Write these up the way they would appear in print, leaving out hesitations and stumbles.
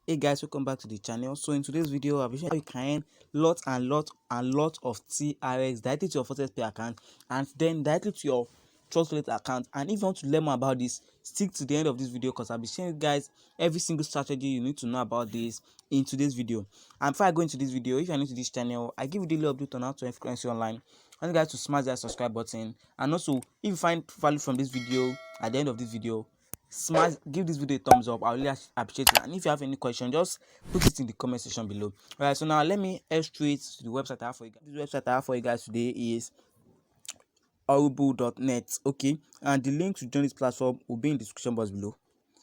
Hey guys, welcome back to the channel. So in today's video I'll be showing how you can earn lot of TRX directly to your FaucetPay account and then directly to your Trust Wallet account. And if you want to learn more about this, stick to the end of this video because I'll be showing you guys every single strategy you need to know about this in today's video. And before I go into this video, if you're new to this channel, I give you daily update on how to earn currency online. I want you guys to smash that subscribe button, and also if you find value from this video at the end of this video, give this video a thumbs up. I really appreciate it. And if you have any question, just put it in the comment section below. All right, so now let me head straight to the website I have for you guys. This website I have for you guys today is audible.net. Okay, and the link to join this platform will be in the description box below.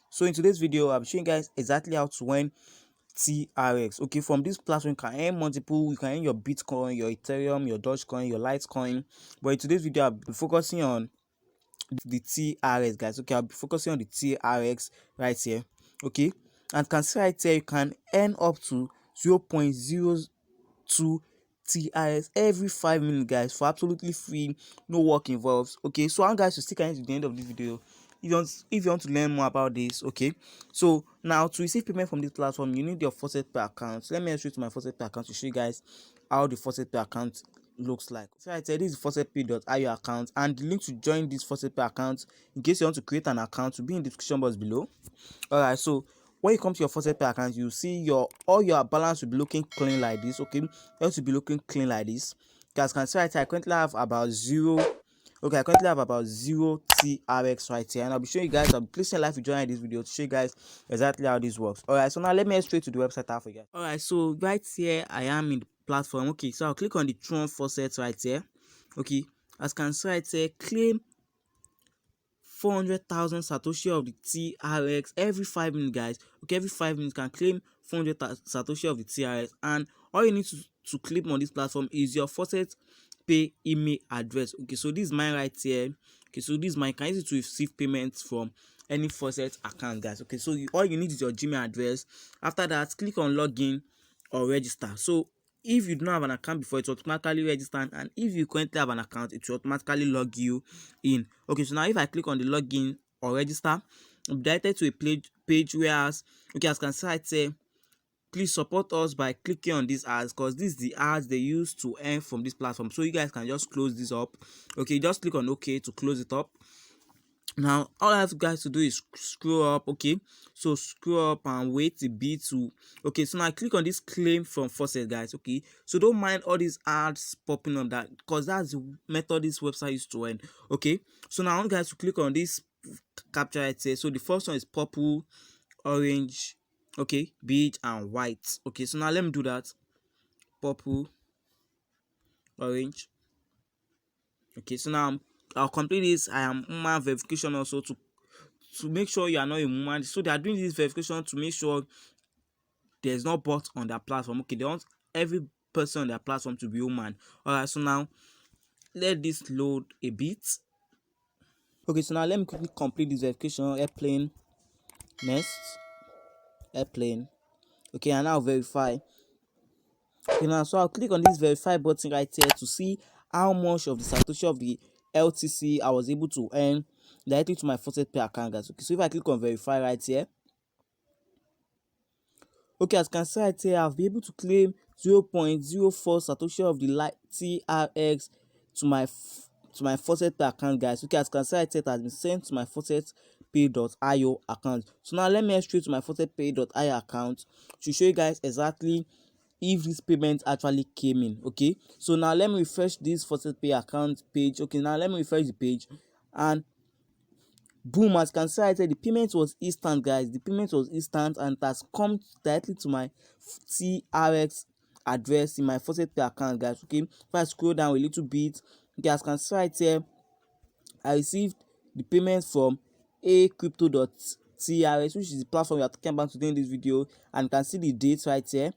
So in today's video I'll be showing you guys exactly how to earn TRX. Okay, from this platform you can earn multiple. You can earn your Bitcoin, your Ethereum, your Dogecoin, your Litecoin. But in today's video I'll be focusing on the TRX, guys. Okay, I'll be focusing on the TRX right here. Okay, and can see right here you can earn up to 0.02 TRX every 5 minutes, guys, for absolutely free, no work involved. Okay, so I want guys to stick around to the end of this video if you want to learn more about this. Okay, so now to receive payment from this platform you need your FaucetPay account. So let me head straight to my FaucetPay account to show you guys how the FaucetPay account looks like. So I said this is FaucetPay.io account, and the link to join this FaucetPay account in case you want to create an account will be in the description box below. Alright, so when you come to your FaucetPay account, you see all your balance will be looking clean like this. Okay, it has to be looking clean like this. Guys, can see right here I currently have about zero. Okay, I currently have about 0 TRX right here, and I'll be showing you guys. I'll be placing a live video in this video to show you guys exactly how this works. Alright, so now let me head straight to the website I have for you guys. Alright, so right here I am in the platform. Okay, so I'll click on the Tron faucet right here. Okay, as can see right here, claim 400,000 Satoshi of the TRX every 5 minutes, guys. Okay, every 5 minutes you can claim 400 Satoshi of the TRX, and all you need to claim on this platform is your FaucetPay email address. Okay, so this is mine right here. Okay, so this is mine. You can use it to receive payments from any Faucet account, guys. Okay, so all you need is your Gmail address. After that, click on login or register. So if you do not have an account before, it will automatically register, and if you currently have an account, it will automatically log you in. Okay, so now if I click on the login or register, I'm directed to a page where okay, as can see right here, please support us by clicking on these ads, because this is the ads they use to earn from this platform. So you guys can just close this up. Okay, just click on OK to close it up. Now all I have you guys to do is scroll up. Okay, so scroll up and wait a bit to okay, so now I click on this claim from Faucet, guys. Okay, so don't mind all these ads popping up, that because that's the method this website used to earn. Okay, so now I want you guys to click on this capture right here. So the first one is purple, orange, okay, beige and white. Okay, so now let me do that. Purple, orange. Okay, so now I'll complete this. I am human verification also to make sure you are not a woman. So they are doing this verification to make sure there's no bot on their platform. Okay, they want every person on their platform to be human. Alright, so now let this load a bit. Okay, so now let me quickly complete this verification. Airplane, next, airplane. Okay, and now verify. Okay, now so I'll click on this verify button right here to see how much of the Satoshi of the LTC I was able to earn directly to my FaucetPay account, guys. Okay, so if I click on verify right here, okay, as you can see right here, I've been able to claim 0.04 Satoshi of the TRX to my FaucetPay account, guys. Okay, as you can see right here, it has been sent to my FaucetPay.io account. So now let me head straight to my FaucetPay.io account to show you guys exactly if this payment actually came in. Okay, so now let me refresh this FaucetPay account page. Okay, now let me refresh the page, and boom, as you can see right here, the payment was instant, guys. The payment was instant, and it has come directly to my TRX address in my FaucetPay account, guys. Okay, if I scroll down a little bit, okay, as you can see right here, I received the payment from acrypto.trx, which is the platform we are talking about today in this video, and you can see the date right here.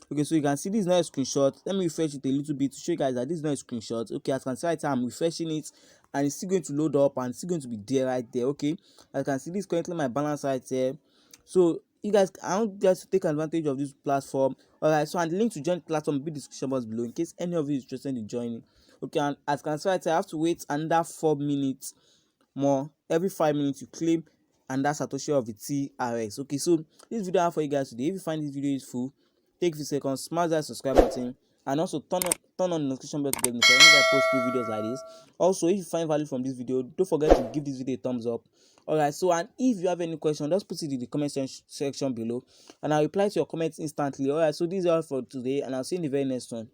Okay, so you can see this is not a screenshot. Let me refresh it a little bit to show you guys that this is not a screenshot. Okay, as you can see right here, I'm refreshing it, and it's still going to load up, and it's still going to be there right there. Okay, as you can see, this is currently my balance right here. So you guys, I want you guys to take advantage of this platform. Alright, so and the link to join the platform will be in the description box below in case any of you is interested in joining. Okay, and as you can see right here, I have to wait another 4 minutes more. Every 5 minutes you claim and that Satoshi of the TRX. Okay, so this video I have for you guys today. If you find this video useful, take a few seconds, smash that subscribe button, and also turn on the notification bell to get notified when I post new videos like this. Also, if you find value from this video, don't forget to give this video a thumbs up. Alright, so and if you have any question, just put it in the comment section below, and I'll reply to your comments instantly. Alright, so this is all for today, and I'll see you in the very next one.